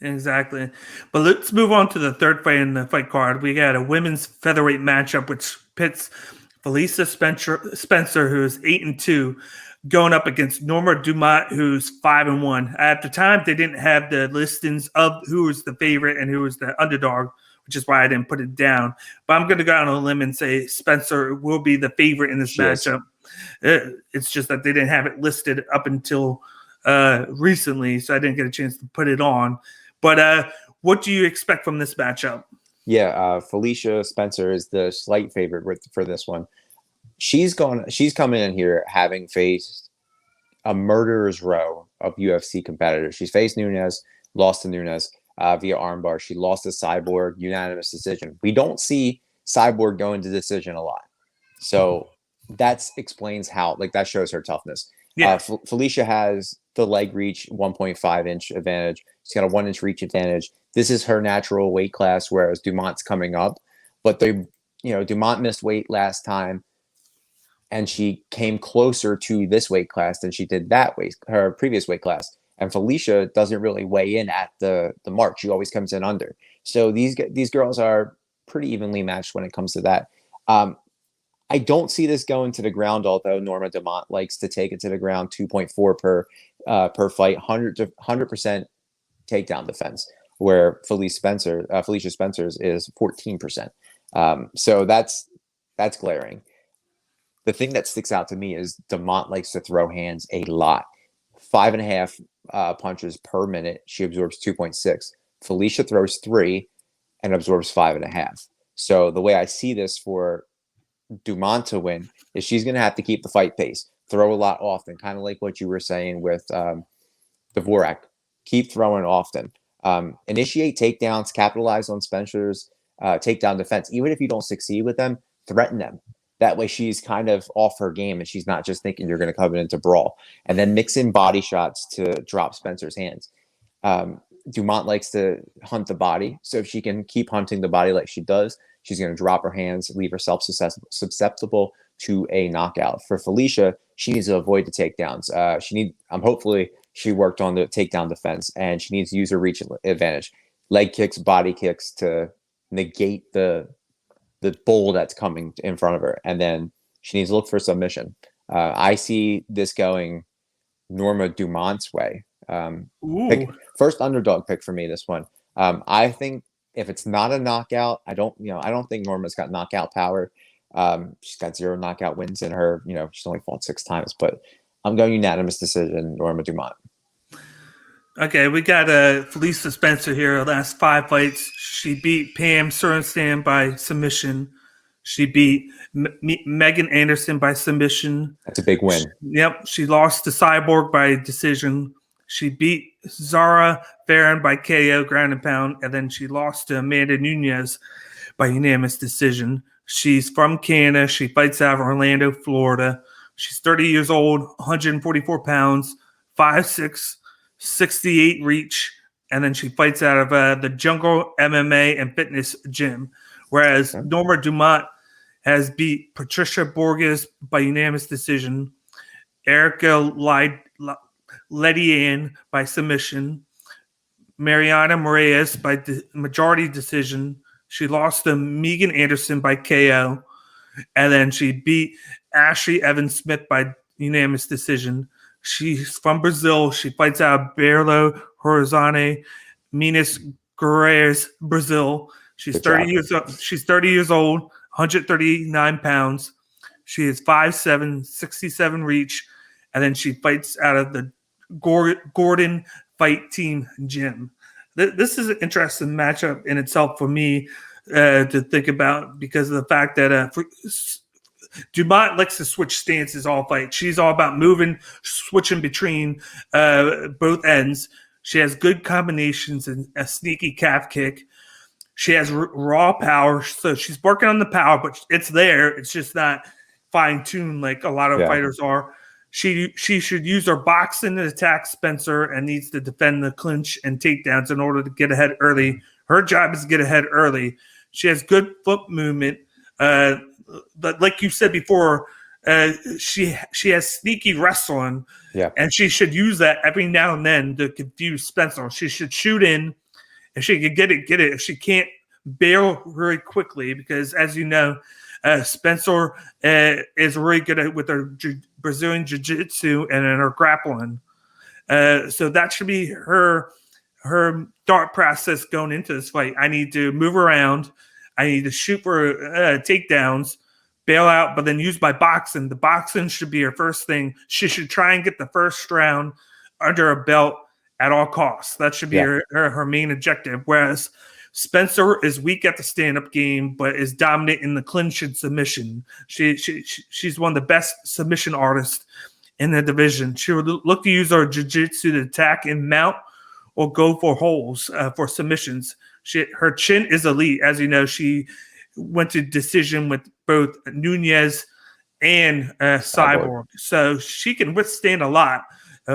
Exactly. But let's move on to the third fight in the fight card. We got a women's featherweight matchup, which pits Felicia Spencer, who's 8-2, going up against Norma Dumont, who's 5-1. At the time, they didn't have the listings of who was the favorite and who was the underdog, which is why I didn't put it down. But I'm going to go on a limb and say Spencer will be the favorite in this matchup. It's just that they didn't have it listed up until recently, so I didn't get a chance to put it on. But what do you expect from this matchup? Yeah, Felicia Spencer is the slight favorite for this one. She's coming in here having faced a murderer's row of UFC competitors. She's faced Nunes, lost to Nunes via armbar. She lost to Cyborg, unanimous decision. We don't see Cyborg going to decision a lot. So that explains how, that shows her toughness. Yeah. Felicia has the leg reach 1.5 inch advantage. She's got a 1 inch reach advantage. This is her natural weight class, whereas Dumont's coming up. But Dumont missed weight last time, and she came closer to this weight class than she did her previous weight class. And Felicia doesn't really weigh in at the mark. She always comes in under. So these girls are pretty evenly matched when it comes to that. I don't see this going to the ground, although Norma Dumont likes to take it to the ground, 2.4 per fight, 100% takedown defense, where Felicia Spencer's is 14%. So that's glaring. The thing that sticks out to me is Dumont likes to throw hands a lot. 5.5 punches per minute. She absorbs 2.6. Felicia throws 3 and absorbs 5.5. So the way I see this for Dumont to win is she's going to have to keep the fight pace, throw a lot often, kind of like what you were saying with Dvorak. Keep throwing often. Initiate takedowns, capitalize on Spencer's takedown defense. Even if you don't succeed with them, threaten them. That way she's kind of off her game and she's not just thinking you're going to come into brawl. And then mix in body shots to drop Spencer's hands. Dumont likes to hunt the body. So if she can keep hunting the body like she does, she's going to drop her hands, leave herself susceptible to a knockout. For Felicia, she needs to avoid the takedowns. Hopefully she worked on the takedown defense, and she needs to use her reach advantage. Leg kicks, body kicks to negate the bull that's coming in front of her. And then she needs to look for submission. I see this going Norma Dumont's way. First underdog pick for me, this one. I think if it's not a knockout, I don't think Norma's got knockout power. She's got 0 knockout wins in her. She's only fought 6 times, but I'm going unanimous decision, Norma Dumont. Okay, we got Felicia Spencer here. Her last 5 fights, she beat Pam Sorenstam by submission. She beat Megan Anderson by submission. That's a big win. She lost to Cyborg by decision. She beat Zara Farron by KO, ground and pound, and then she lost to Amanda Nunes by unanimous decision. She's from Canada. She fights out of Orlando, Florida. She's 30 years old, 144 pounds, 5'6", 68 reach, and then she fights out of the Jungle MMA and Fitness Gym. Whereas Norma Dumont has beat Patricia Borges by unanimous decision, Erica Ledian by submission, Mariana Moraes by majority decision. She lost to Megan Anderson by KO, and then she beat Ashley Evans Smith by unanimous decision. She's from Brazil. She fights out of Belo Horizonte, Minas Gerais, Brazil. She's 30 years old, 139 pounds. She is 5'7", 67 reach, and then she fights out of the Gordon Fight Team Gym. This is an interesting matchup in itself for me to think about, because of the fact that Dumont likes to switch stances all fight. She's all about moving, switching between both ends. She has good combinations and a sneaky calf kick. She has raw power, so she's working on the power, but it's there. It's just not fine-tuned like a lot of fighters are. She should use her boxing to attack Spencer and needs to defend the clinch and takedowns in order to get ahead early. Her job is to get ahead early. She has good foot movement. But like you said before, she has sneaky wrestling, Yeah. and she should use that every now and then to confuse Spencer. She should shoot in. If she can get it, get it. If she can't, bail very quickly, because as you know, Spencer is really good at with her Brazilian jiu-jitsu and her grappling. So that should be her thought process going into this fight. I need to move around. I need to shoot for takedowns, bail out, but then use my boxing. The boxing should be her first thing. She should try and get the first round under her belt at all costs. That should be her main objective. Whereas Spencer is weak at the stand-up game, but is dominant in the clinch and submission. She's one of the best submission artists in the division. She would look to use her jiu-jitsu to attack and mount or go for holds for submissions. Her chin is elite. As you know, she went to decision with both Nunez and Cyborg. So she can withstand a lot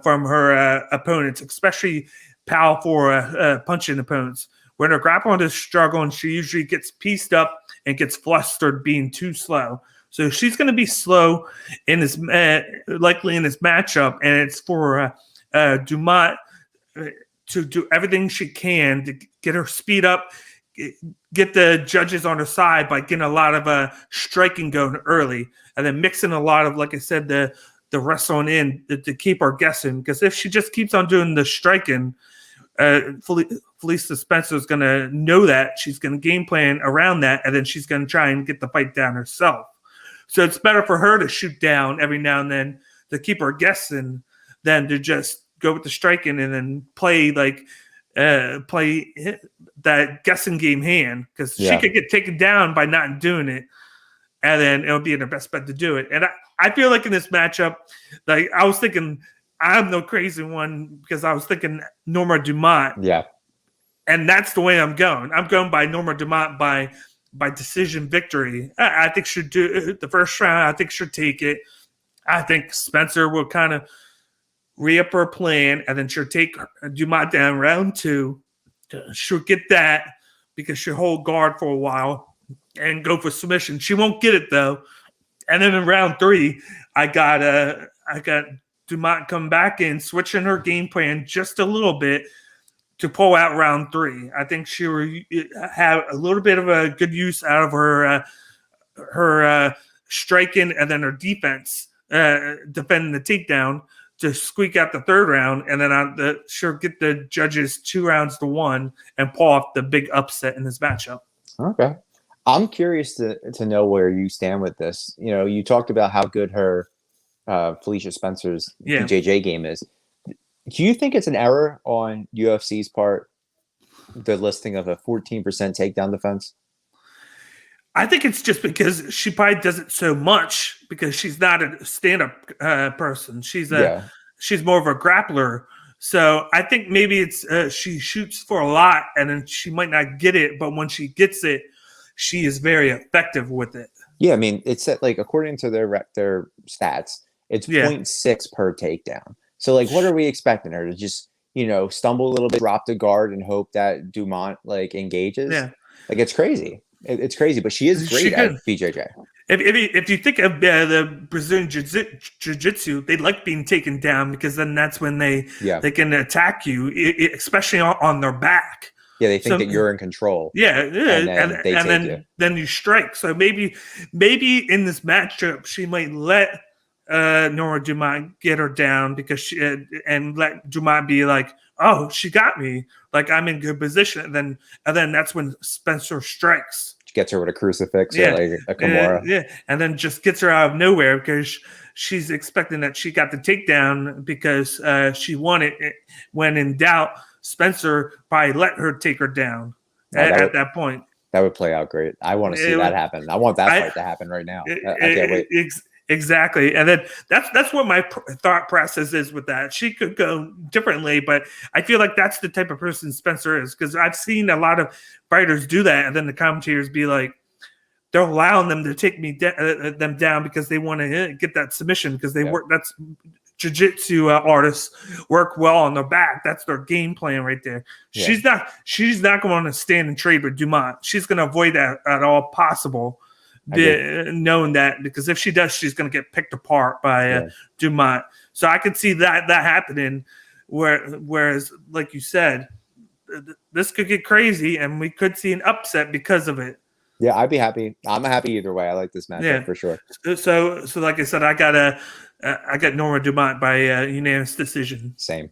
from her opponents, especially powerful punching opponents. When her grappling is struggling, she usually gets pieced up and gets flustered being too slow. So she's going to be slow in this, likely in this matchup, and it's for Dumont to do everything she can to get her speed up, get the judges on her side by getting a lot of striking going early, and then mixing a lot of, like I said, the wrestling in to keep her guessing. Because if she just keeps on doing the striking, Felicia Spencer is going to know that. She's going to game plan around that, and then she's going to try and get the fight down herself. So it's better for her to shoot down every now and then to keep her guessing than to just go with the striking and then play that guessing game hand, because she could get taken down by not doing it, and then it'll be in her best bet to do it. And I feel like in this matchup, like I was thinking, I'm no crazy one because I was thinking Norma Dumont. Yeah. And that's the way I'm going. I'm going by Norma Dumont by decision victory. I think she'll do the first round. I think she'll take it. I think Spencer will kind of re-up her plan, and then she'll take Dumont down round 2. She'll get that because she'll hold guard for a while and go for submission. She won't get it though. And then in round 3, I got Dumont come back in, switching her game plan just a little bit to pull out round 3. I think she will have a little bit of a good use out of her striking and then her defense, defending the takedown to squeak out the 3rd round, and then she'll get the judges 2 rounds to 1 and pull off the big upset in this matchup. Okay. I'm curious to know where you stand with this. You know, you talked about how good her Felicia Spencer's BJJ game is. Do you think it's an error on UFC's part, the listing of a 14% takedown defense? I think it's just because she probably does it so much because she's not a stand-up person. She's more of a grappler. So I think maybe it's she shoots for a lot and then she might not get it, but when she gets it, she is very effective with it. Yeah, I mean, it's like according to their stats, it's 0.6 per takedown. So like, what are we expecting her to just, stumble a little bit, drop the guard, and hope that Dumont like engages? Yeah, like it's crazy. It's crazy, but she is great at BJJ. If you think of the Brazilian jiu-jitsu, they like being taken down because then that's when they can attack you, especially on their back. Yeah, they think that you're in control. Yeah, and then you strike. So maybe in this matchup, she might let Norma Dumont get her down because and let Dumont be like, oh, she got me. Like I'm in good position. And then that's when Spencer strikes. She gets her with a crucifix or like a Kimura. And then just gets her out of nowhere because she's expecting that she got the takedown because she won it. When in doubt, Spencer probably let her take her down at that point. That would play out great. I want to see that happen. I want that fight to happen right now. I can't wait. Exactly. And then that's what my thought process is with that. She could go differently, but I feel like that's the type of person Spencer is, because I've seen a lot of fighters do that. And then the commentators be like, they're allowing them to take them down because they want to get that submission because they work. That's jiu-jitsu artists work well on their back. That's their game plan right there. Yeah. She's not going to stand and trade with Dumont. She's going to avoid that at all possible. knowing that, because if she does, she's going to get picked apart by Dumont. So I could see that happening. Whereas, like you said, this could get crazy, and we could see an upset because of it. Yeah, I'd be happy. I'm happy either way. I like this matchup for sure. So like I said, I got Norma Dumont by unanimous decision. Same.